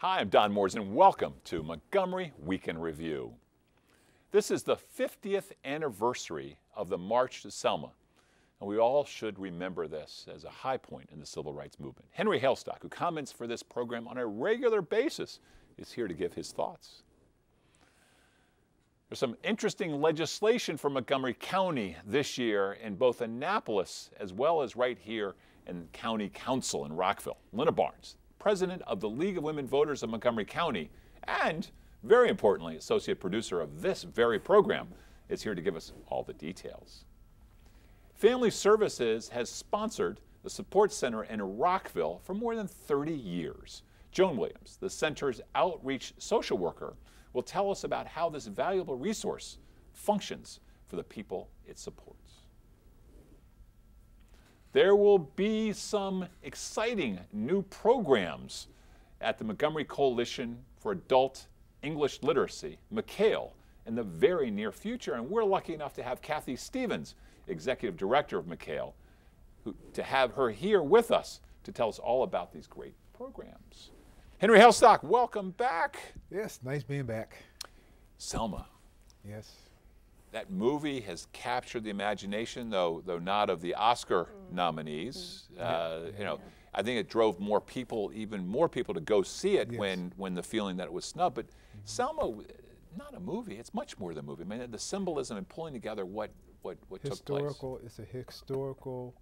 Hi, I'm Don Mooers, and welcome to Montgomery Week in Review. This is the 50th anniversary of the March to Selma, and we all should remember this as a high point in the civil rights movement. Henry Hailstock, who comments for this program on a regular basis, is here to give his thoughts. There's some interesting legislation for Montgomery County this year in both Annapolis as well as right here in County Council in Rockville. Linna Barnes, president of the League of Women Voters of Montgomery County, and very importantly, associate producer of this very program, is here to give us all the details. Family Services has sponsored the Support Center in Rockville for more than 30 years. Joan Williams, the center's outreach social worker, will tell us about how this valuable resource functions for the people it supports. There will be some exciting new programs at the Montgomery Coalition for Adult English Literacy, MCAEL, in the very near future, and we're lucky enough to have Kathy Stevens, Executive Director of MCAEL, to have her here with us to tell us all about these great programs. Henry Hailstock, welcome back. Yes, nice being back. Selma. Yes. That movie has captured the imagination, though not of the Oscar nominees. I think it drove even more people to go see it, yes, when the feeling that it was snubbed. But Selma, not a movie. It's much more than a movie. I mean, the symbolism and pulling together what took place. It's a historical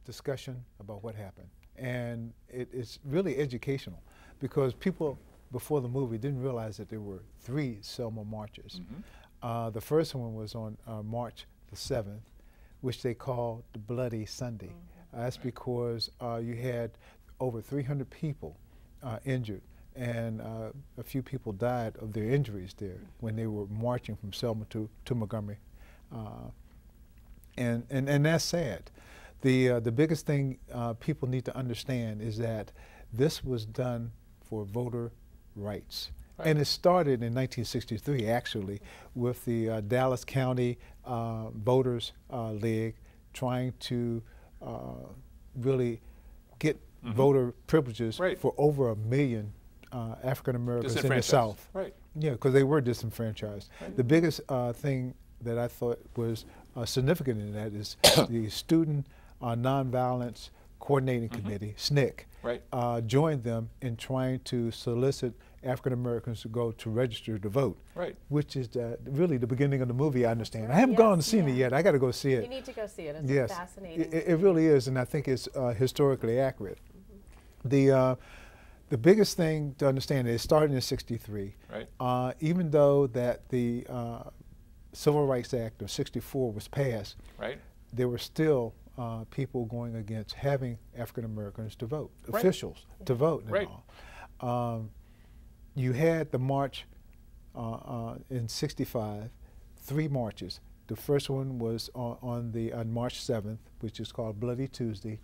discussion about what happened, and it's really educational because people before the movie didn't realize that there were 3 Selma marches. Mm-hmm. The first one was on March the 7th, which they called the Bloody Sunday. Mm-hmm. That's because you had over 300 people injured, and a few people died of their injuries there when they were marching from Selma to Montgomery. And that's sad. The biggest thing people need to understand is that this was done for voter rights. Right. And it started in 1963, actually, with the Dallas County Voters League trying to really get voter privileges for over 1 million African Americans in the South. Right. Yeah, because they were disenfranchised. Right. The biggest thing that I thought was significant in that is the Student Nonviolence Coordinating Committee, SNCC, right, joined them in trying to solicit African Americans to go to register to vote, right, which is really the beginning of the movie, I understand. Right. I haven't gone and seen it yet. I got to go see it. You need to go see it. It's fascinating. It really is, and I think it's historically accurate. The biggest thing to understand is it started in '63. Right. Even though that the Civil Rights Act of '64 was passed, right, there were still people going against having African Americans to vote, right, officials to vote and right, all. You had the march in '65, 3 marches. The first one was on March 7th, which is called Bloody Tuesday.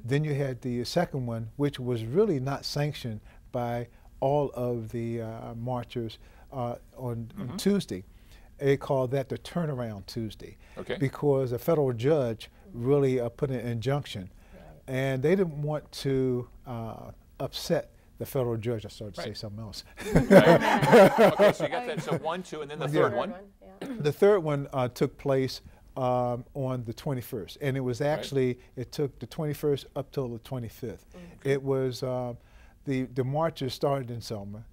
Then you had the second one, which was really not sanctioned by all of the marchers on Tuesday. They called that the Turnaround Tuesday, because a federal judge really put an injunction, and they didn't want to upset the federal judge. I started to say something else. Okay, so you got that. So 1, 2, and then the third one. The third one took place on the 21st, and it was actually, it took the 21st up till the 25th. It was, the marches started in Selma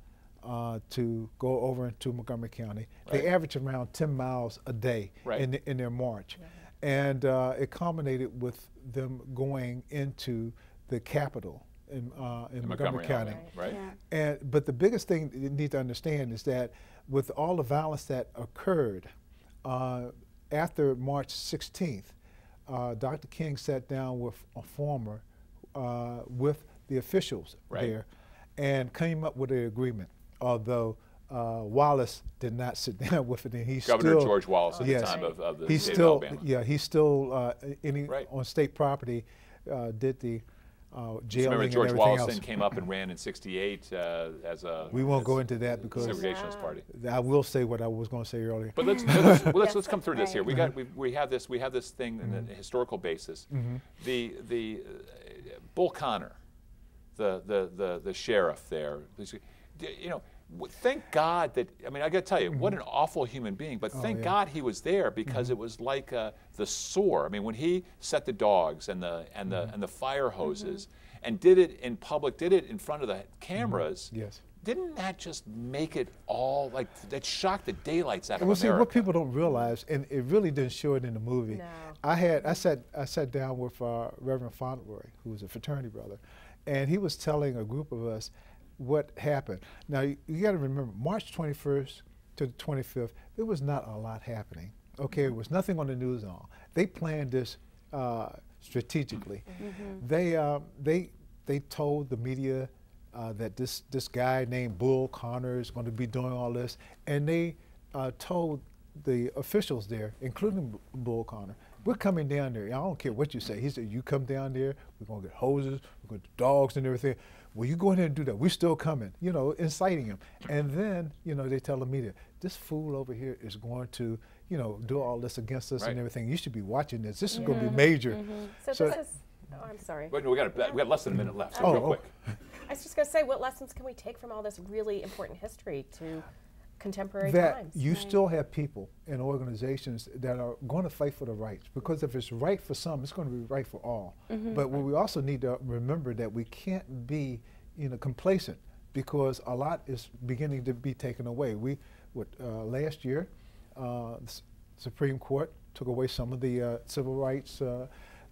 to go over into Montgomery County. They averaged around 10 miles a day in their march. And it culminated with them going into the Capitol in Montgomery County. But the biggest thing you need to understand is that with all the violence that occurred after March 16th, Dr. King sat down with a former, with the officials there, and came up with an agreement, although Wallace did not sit down with it, and he's Governor still, George Wallace at the time of the he's state still, of Alabama. Yeah, he's still on state property, did the jailing remember and George everything Wallace else. then came up and ran in '68 as a. We won't go into that because segregationist party. I will say what I was going to say earlier. But let's come through this here. We have this thing in a historical basis. The Bull Connor the sheriff there. You know, thank God that, I mean, I got to tell you, what an awful human being, but thank God he was there, because it was like the SOAR. I mean, when he set the dogs and the fire hoses and did it in public, did it in front of the cameras, yes. Didn't that just make it all, like, that shocked the daylights out of Well, America? see, what people don't realize, and it really didn't show it in the movie. No. I sat down with Reverend Fauntleroy, who was a fraternity brother, and he was telling a group of us what happened. Now, you got to remember, March 21st to the 25th, there was not a lot happening. Okay, there was nothing on the news at all. They planned this strategically. They told the media that this guy named Bull Connor is going to be doing all this, and they told the officials there, including Bull Connor, we're coming down there. I don't care what you say. He said, you come down there, we're going to get hoses, we're going to get dogs and everything. Well, you go ahead and do that. We're still coming, you know, inciting him. And then, you know, they tell the media, this fool over here is going to, you know, do all this against us and everything. You should be watching this. This is going to be major. So this is, oh, I'm sorry. Wait, no, we got less than a minute left, so real quick. I was just going to say, what lessons can we take from all this really important history to contemporary that times? you still have people and organizations that are going to fight for the rights, because if it's right for some, it's going to be right for all. But what we also need to remember that we can't be, you know, complacent, because a lot is beginning to be taken away. Last year, the Supreme Court took away some of the civil rights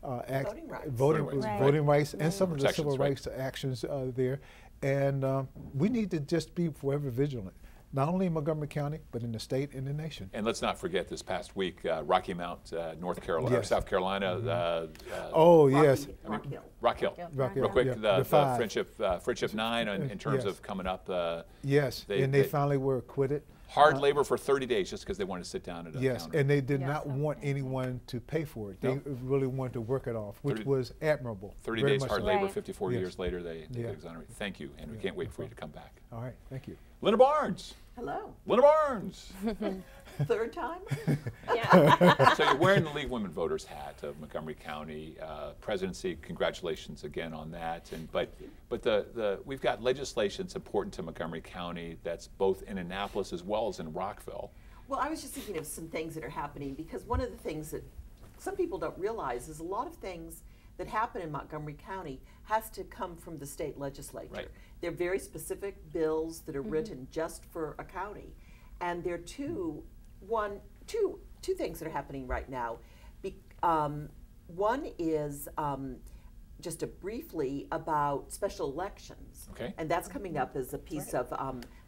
voting rights and some of the civil rights actions there, and we need to just be forever vigilant, not only in Montgomery County, but in the state and the nation. And let's not forget, this past week, Rocky Mount, North Carolina, or South Carolina. Rockville. Real quick, the Friendship 9 in terms of coming up. They finally were acquitted. Hard labor for 30 days just because they wanted to sit down at a counter. And they did not want anyone to pay for it. They really wanted to work it off, which was admirable. 30 days hard labor, 54 years later, they exonerate. Thank you, and we can't wait for you to come back. All right, thank you. Linna Barnes. Hello. Linna Barnes. Third time? So you're wearing the League of Women Voters hat of Montgomery County presidency. Congratulations again on that. But we've got legislation that's important to Montgomery County that's both in Annapolis as well as in Rockville. Well, I was just thinking of some things that are happening, because one of the things that some people don't realize is a lot of things that happen in Montgomery County has to come from the state legislature. Right. They're very specific bills that are written just for a county. And there are two things that are happening right now. One is just briefly about special elections. And that's coming up as a piece of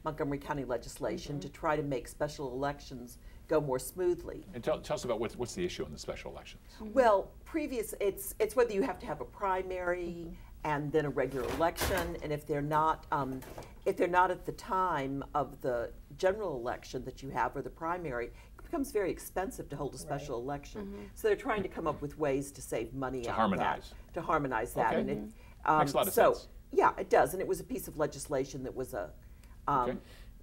Montgomery County legislation to try to make special elections go more smoothly. And tell us about what's the issue in the special elections. Well, it's whether you have to have a primary and then a regular election, and if they're not at the time of the general election that you have, or the primary, it becomes very expensive to hold a special election. So they're trying to come up with ways to save money on that. To harmonize that. And it makes a lot of sense. Yeah, it does, and it was a piece of legislation that was a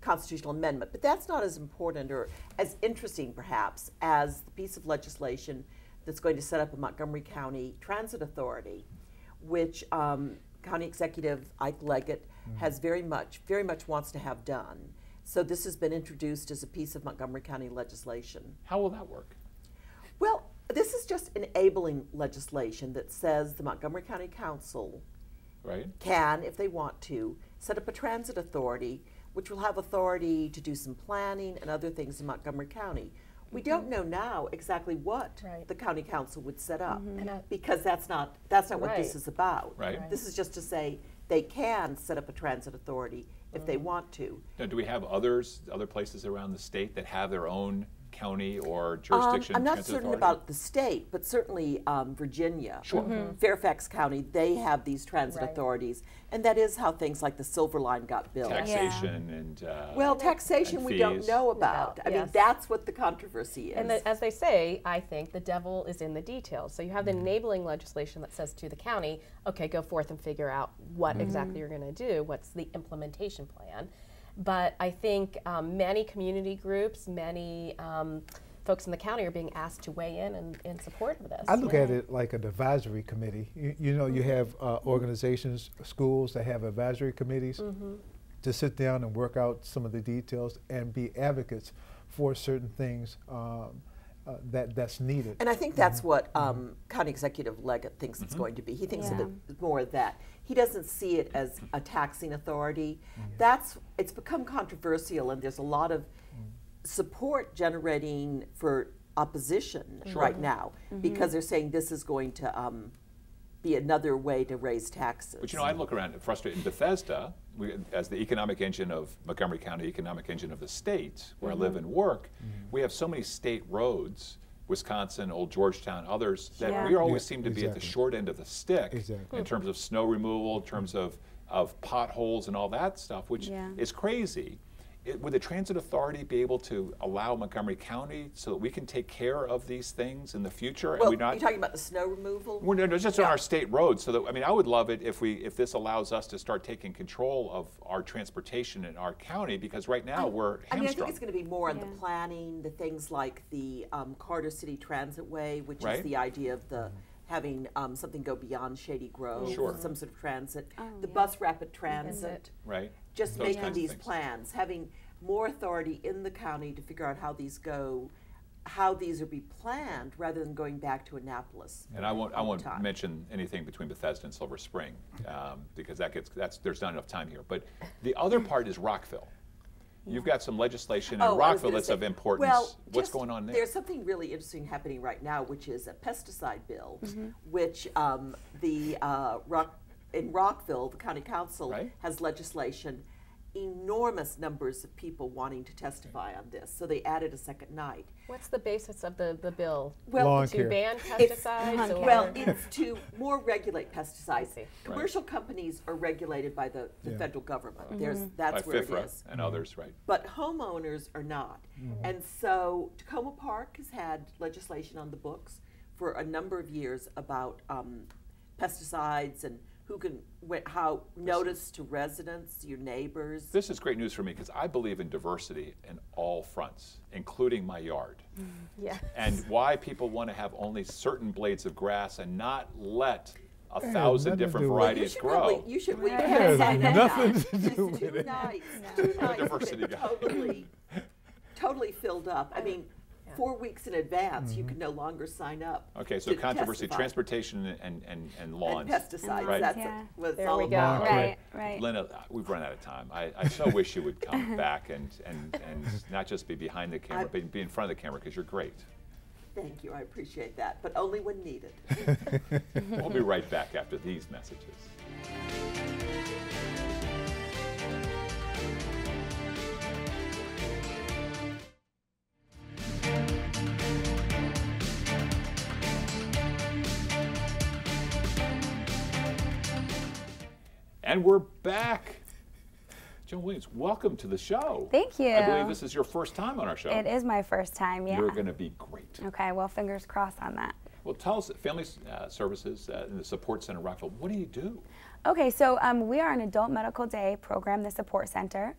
constitutional amendment. But that's not as important or as interesting, perhaps, as the piece of legislation that's going to set up a Montgomery County Transit Authority, which County Executive Ike Leggett has very much wants to have done. So this has been introduced as a piece of Montgomery County legislation. How will that work? Well, this is just enabling legislation that says the Montgomery County Council can, if they want to, set up a transit authority which will have authority to do some planning and other things in Montgomery County. We don't know now exactly what the county council would set up, because that's not what this is about. This is just to say they can set up a transit authority if they want to. Now, do we have other places around the state that have their own county or jurisdiction? I'm not certain about the state, but certainly Virginia. Fairfax County, they have these transit authorities, and that is how things like the Silver Line got built. Taxation and well, taxation we don't know about. I mean, that's what the controversy is. And as they say, I think the devil is in the details. So you have the enabling legislation that says to the county, okay, go forth and figure out what exactly you're going to do. What's the implementation plan? But I think many community groups, many folks in the county are being asked to weigh in support of this. I look at it like an advisory committee. You know, you have organizations, schools that have advisory committees to sit down and work out some of the details and be advocates for certain things that's needed. And I think that's what County Executive Leggett thinks it's going to be. He thinks of it more of that. He doesn't see it as a taxing authority. It's become controversial, and there's a lot of support generating for opposition right now because they're saying this is going to be another way to raise taxes. But you know, I look around frustrated in Bethesda, as the economic engine of Montgomery County, economic engine of the state, where I live and work, we have so many state roads, Wisconsin, Old Georgetown, others, that we always seem to be at the short end of the stick in terms of snow removal, in terms of potholes and all that stuff, which is crazy. Would the Transit Authority be able to allow Montgomery County so that we can take care of these things in the future? Well, and you're talking about the snow removal? Well, no, just on our state roads. So that, I mean, I would love it if this allows us to start taking control of our transportation in our county, because right now we're hamstrung. I mean, I think it's going to be more on the planning, the things like the Carter City Transit Way, which is the idea of the having something go beyond Shady Grove, some sort of transit, the bus rapid transit, just those making these plans, having more authority in the county to figure out how these go, how these are be planned, rather than going back to Annapolis. And I won't mention anything between Bethesda and Silver Spring because there's not enough time here. But the other part is Rockville. You've got some legislation in Rockville that's of importance. Well, what's going on there? There's something really interesting happening right now, which is a pesticide bill, which in Rockville, the county council has legislation, enormous numbers of people wanting to testify on this. So they added a second night. What's the basis of the bill? Well, to ban pesticides? Well, it's to more regulate pesticides. Commercial companies are regulated by the federal government. That's by where FIFRA it is. and others, right? But homeowners are not. And so Tacoma Park has had legislation on the books for a number of years about pesticides and who can, how notice to residents, your neighbors. This is great news for me because I believe in diversity in all fronts, including my yard. And why people want to have only certain blades of grass and not let 1,000 different varieties grow. You should leave It has nothing to do with it. Two nights totally filled up. I mean, 4 weeks in advance, you can no longer sign up. Okay, so controversy, transportation and lawns. And pesticides, that's what it's There all we go. about. Right. Linna, we've run out of time. I so wish you would come back and not just be behind the camera, but be in front of the camera because you're great. Thank you, I appreciate that, but only when needed. We'll be right back after these messages. And we're back. Joan Williams, welcome to the show. Thank you. I believe this is your first time on our show. It is my first time, You're going to be great. Okay, well, fingers crossed on that. Well, tell us, Family Services in the Support Center, Rockville, what do you do? Okay, so we are an adult medical day program, the Support Center.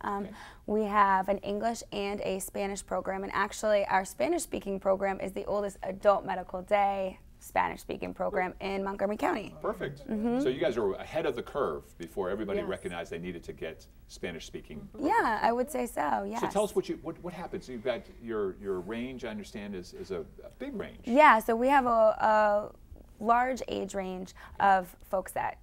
We have an English and a Spanish program, and actually our Spanish-speaking program is the oldest adult medical day Spanish-speaking program in Montgomery County. Perfect. So you guys are ahead of the curve before everybody recognized they needed to get Spanish-speaking. Yeah, I would say so, yes. So tell us what happens. So you've got your range, I understand, is a big range. Yeah, so we have a large age range of folks that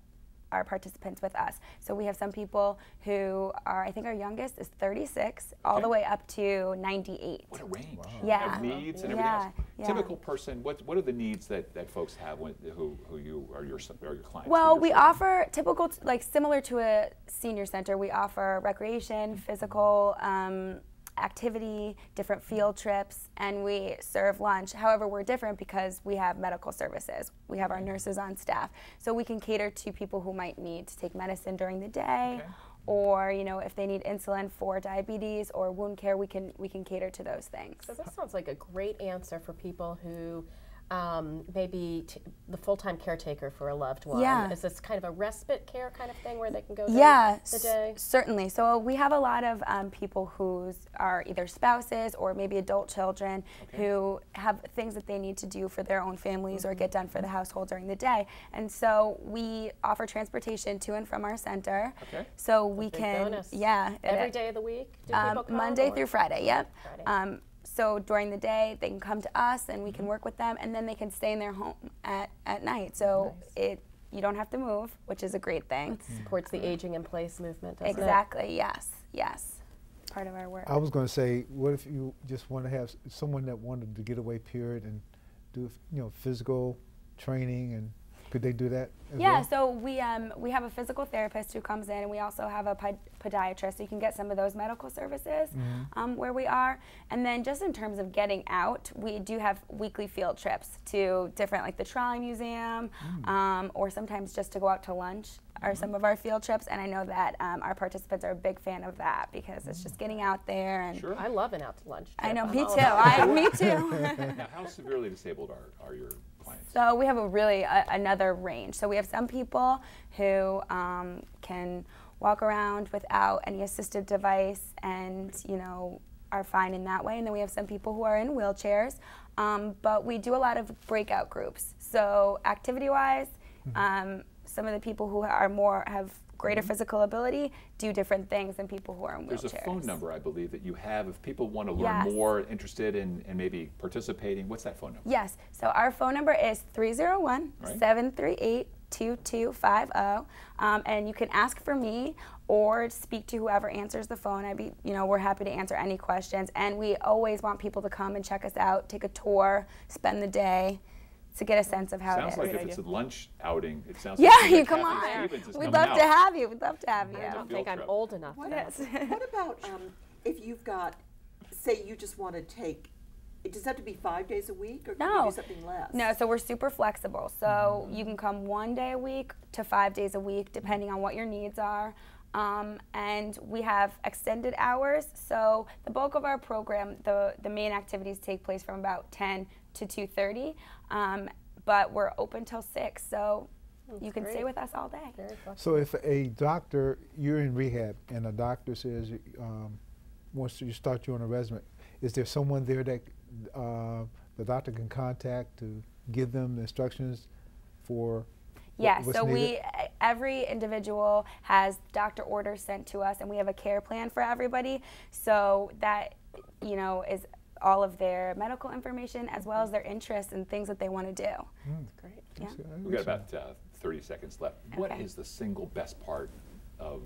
are participants with us. So we have some people who are, I think our youngest is 36, all the way up to 98. What a range. Yeah. Of needs and everything else. Typical person, what are the needs that folks have who you are your clients? Well, we offer typical, like similar to a senior center, we offer recreation, physical activity, different field trips, and we serve lunch. However, we're different because we have medical services. We have our nurses on staff. So we can cater to people who might need to take medicine during the day, or if they need insulin for diabetes or wound care, we can cater to those things. So this sounds like a great answer for people who maybe the full-time caretaker for a loved one. Yeah. Is this kind of a respite care kind of thing where they can go Yeah, the day? Certainly. So we have a lot of people who are either spouses or maybe adult children who have things that they need to do for their own families or get done for the household during the day. And so we offer transportation to and from our center. Okay. So we Big can, bonus. every day of the week? Do people come, Monday or? through Friday, yep. Friday. So during the day, they can come to us and we can work with them, and then they can stay in their home at night. So you don't have to move, which is a great thing. It supports the aging in place movement, doesn't Exactly, yes. Part of our work. I was going to say, what if you just want to have someone that wanted to get away period and do, physical training, and could they do that as Yeah, well? so we have a physical therapist who comes in, and we also have a podiatrist, so you can get some of those medical services where we are. And then just in terms of getting out, we do have weekly field trips to different, like the Trolley Museum, or sometimes just to go out to lunch are some of our field trips. And I know that our participants are a big fan of that because it's just getting out there. And Sure. I love an out to lunch trip. I know, I'm me all too. about it. Me too. Now, how severely disabled are your clients? So we have a really another range. So we have some people who can walk around without any assistive device and, are fine in that way. And then we have some people who are in wheelchairs. But we do a lot of breakout groups. So activity-wise, some of the people who have greater physical ability do different things than people who are in wheelchairs. There's a phone number, I believe, that you have if people want to learn more, interested in maybe participating. What's that phone number? Yes. So our phone number is 301-738-2250. And you can ask for me or speak to whoever answers the phone. We're happy to answer any questions. And we always want people to come and check us out, take a tour, spend the day, to get a sense of how it is. Sounds like if it's a lunch outing, it sounds Yeah, like you come Kathy on. Stevens is We'd coming love out. to have you. We'd love to have you. I don't think I'm trip. old enough for Yes. that. What about if you've got, say you just want to take, does that have to be 5 days a week, or can you No. do something less? No, so we're super flexible. So you can come 1 day a week to 5 days a week, depending on what your needs are. And we have extended hours. So the bulk of our program, the main activities take place from about 10 to 2:30. But we're open till 6, so you can stay with us all day. Very flexible. So if a doctor, you're in rehab, and a doctor says wants to start you on a regimen, is there someone there that the doctor can contact to give them instructions for Yeah, what's so needed? every individual has doctor orders sent to us, and we have a care plan for everybody. So that, is all of their medical information as well as their interests and things that they want to do. That's great. Yeah. We've got about 30 seconds left. What Okay. is the single best part of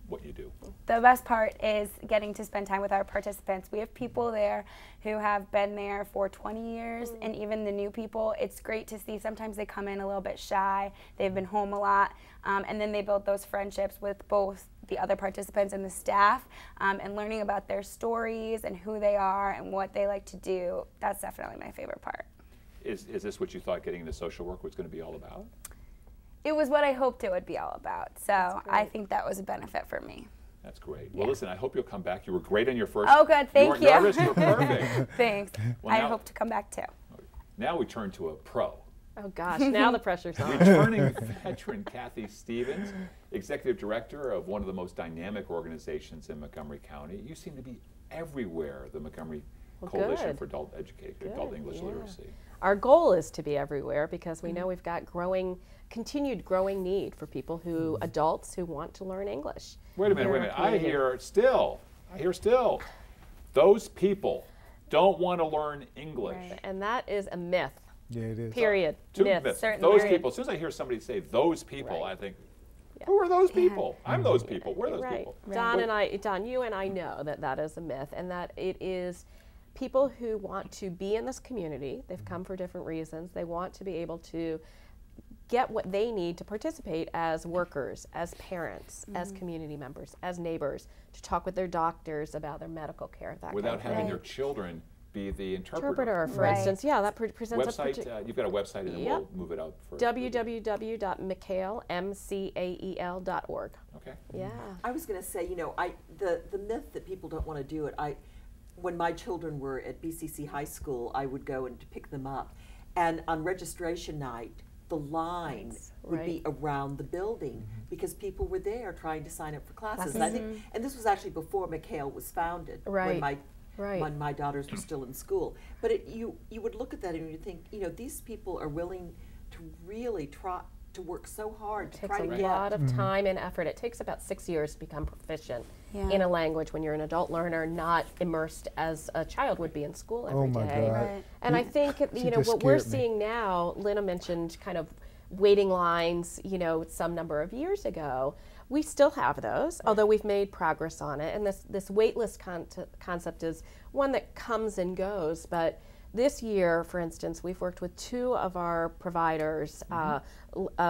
what you do? The best part is getting to spend time with our participants. We have people there who have been there for 20 years, and even the new people, it's great to see. Sometimes they come in a little bit shy, they've been home a lot, and then they build those friendships with both the other participants and the staff, and learning about their stories and who they are and what they like to do. That's definitely my favorite part. Is this what you thought getting into social work was going to be all about? It was what I hoped it would be all about, so I think that was a benefit for me. That's great. Well, listen, I hope you'll come back. You were great on your first. Oh, good. Thank you. weren't nervous. You were perfect. Thanks. Well, I now- hope to come back too. Now we turn to a pro. Oh gosh, now the pressure's on. Returning veteran Kathy Stevens, Executive Director of one of the most dynamic organizations in Montgomery County. You seem to be everywhere, the Montgomery Coalition good. for Adult Education, Adult English Literacy. Our goal is to be everywhere because we know we've got continued growing need for people adults who want to learn English. Wait a minute, in wait a our minute. I community. hear still, those people don't want to learn English. Right. And that is a myth. Yeah, it is. Period. Two Myth. myths. certainly. Those Period. people, as soon as I hear somebody say those people, Right. I think, who are those people? I'm those people. We're those Right. people. Don, you and I know that is a myth, and that it is people who want to be in this community. They've come for different reasons. They want to be able to get what they need to participate as workers, as parents, as community members, as neighbors, to talk with their doctors about their medical care, that Without kind of having thing. their children be the interpreter. Interpreter, for Right. instance. Yeah, that presents Website, you've got a website, and then Yep. we'll move it out for www.MCAEL.org. Okay. Yeah. I was going to say, the myth that people don't want to do it, when my children were at BCC High School, I would go and pick them up. And on registration night, the line would be around the building because people were there trying to sign up for classes. And I think, and this was actually before MCAEL was founded, when my daughters were still in school. But you would look at that and you think, you know, these people are willing to really try to work so hard to try to get. It takes a lot of time and effort. It takes about 6 years to become proficient in a language when you're an adult learner, not immersed as a child would be in school every day. God. And I think, you know, what we're seeing now, Linna mentioned kind of waiting lines, you know, some number of years ago. We still have those, although we've made progress on it. And this wait list concept is one that comes and goes. But this year, for instance, we've worked with 2 of our providers, a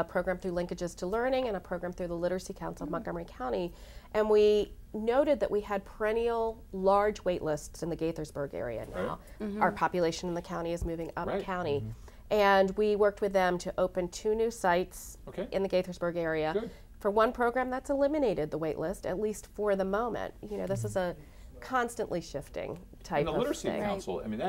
program through Linkages to Learning and a program through the Literacy Council of Montgomery County. And we noted that we had perennial large wait lists in the Gaithersburg area now. Our population in the county is moving up county. And we worked with them to open 2 new sites in the Gaithersburg area. For one program, that's eliminated the wait list, at least for the moment. You know, this is a constantly shifting type of thing. And the Literacy Council, I mean,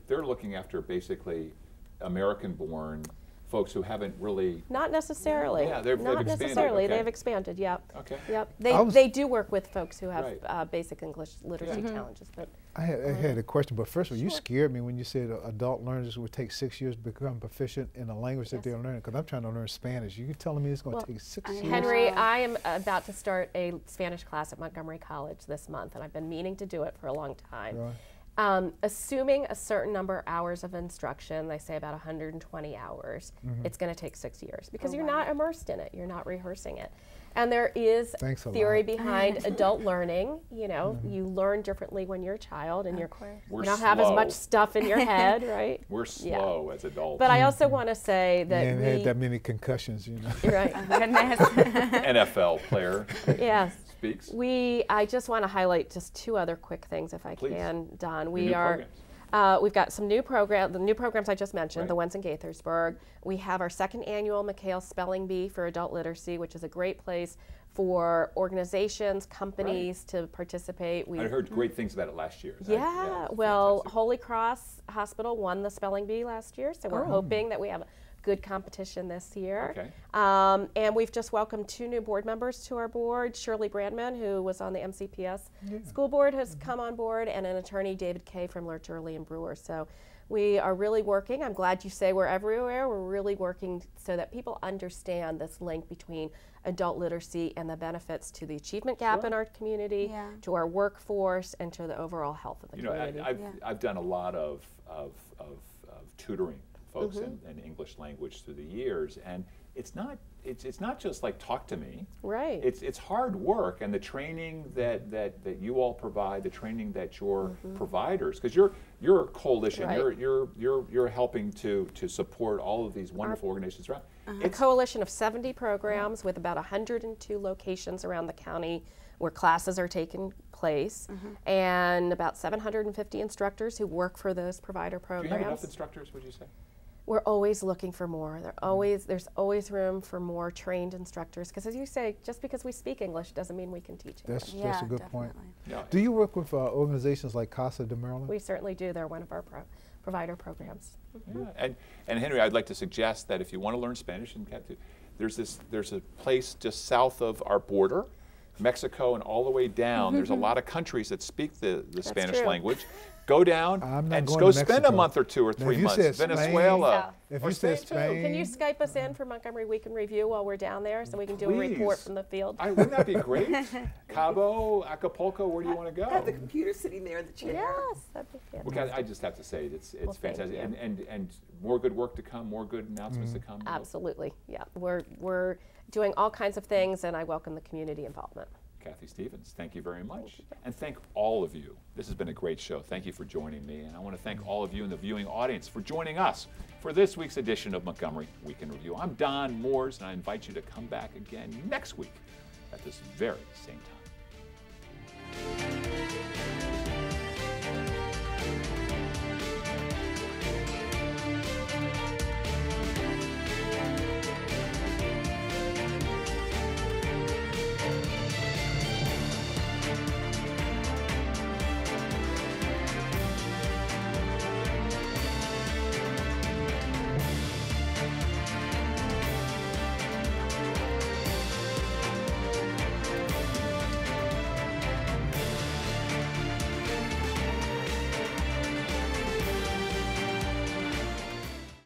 they're looking after basically American-born folks who haven't really. Not necessarily. Yeah, they've not expanded. necessarily. They've expanded. Yep. Okay. Yep. They do work with folks who have basic English literacy challenges, but. I had a question, but first of all, you scared me when you said adult learners would take 6 years to become proficient in a language that they're learning, because I'm trying to learn Spanish. You telling me it's going to take 6 years? Henry, I am about to start a Spanish class at Montgomery College this month, and I've been meaning to do it for a long time. Assuming a certain number of hours of instruction, they say about 120 hours, it's going to take 6 years because you're not immersed in it, you're not rehearsing it. And there is theory behind adult learning. You know, you learn differently when you're a child, and you don't have as much stuff in your head, right? We're slow as adults. But I also want to say that we had that many concussions, you know. Right. NFL player. Yes. Speaks. I just want to highlight just 2 other quick things, if I can, Don. We've got some new programs, the new programs I just mentioned, the ones in Gaithersburg. We have our 2nd annual MCAEL Spelling Bee for adult literacy, which is a great place for organizations, companies to participate. I heard great things about it last year. Well, fantastic. Holy Cross Hospital won the Spelling Bee last year, so we're hoping that we have good competition this year. And we've just welcomed 2 new board members to our board. Shirley Brandman, who was on the MCPS school board, has come on board, and an attorney, David Kay from Lurch, Early and Brewer. So we are really working. I'm glad you say we're everywhere. We're really working so that people understand this link between adult literacy and the benefits to the achievement gap in our community, to our workforce, and to the overall health of the community. I've done a lot of tutoring folks in English language through the years, and it's not just like talk to me. Right. It's hard work, and the training that you all provide, the training that your providers, because you're a coalition, you're helping to support all of these wonderful organizations around. A coalition of 70 programs with about 102 locations around the county where classes are taking place, and about 750 instructors who work for those provider programs. Do you have enough instructors, would you say? We're always looking for more. There's always room for more trained instructors, because as you say, just because we speak English doesn't mean we can teach English. That's a good point. Do you work with organizations like Casa de Maryland? We certainly do. They're one of our provider programs. And Henry, I'd like to suggest that if you want to learn Spanish, there's a place just south of our border, Mexico, and all the way down. There's a lot of countries that speak the Spanish language. Go down and go spend a month or 2 or 3 months. Venezuela. If you said Spain. Can you Skype us in for Montgomery Week in Review while we're down there so we can do a report from the field? Wouldn't that be great? Cabo, Acapulco, where do you want to go? Have the computer sitting there in the chair. Yes, that'd be fantastic. I just have to say, it's fantastic. And more good work to come, more good announcements to come. Absolutely, yeah. We're doing all kinds of things, and I welcome the community involvement. Kathy Stevens, thank you very much. And thank all of you. This has been a great show. Thank you for joining me. And I want to thank all of you in the viewing audience for joining us for this week's edition of Montgomery Week in Review. I'm Don Mooers, and I invite you to come back again next week at this very same time.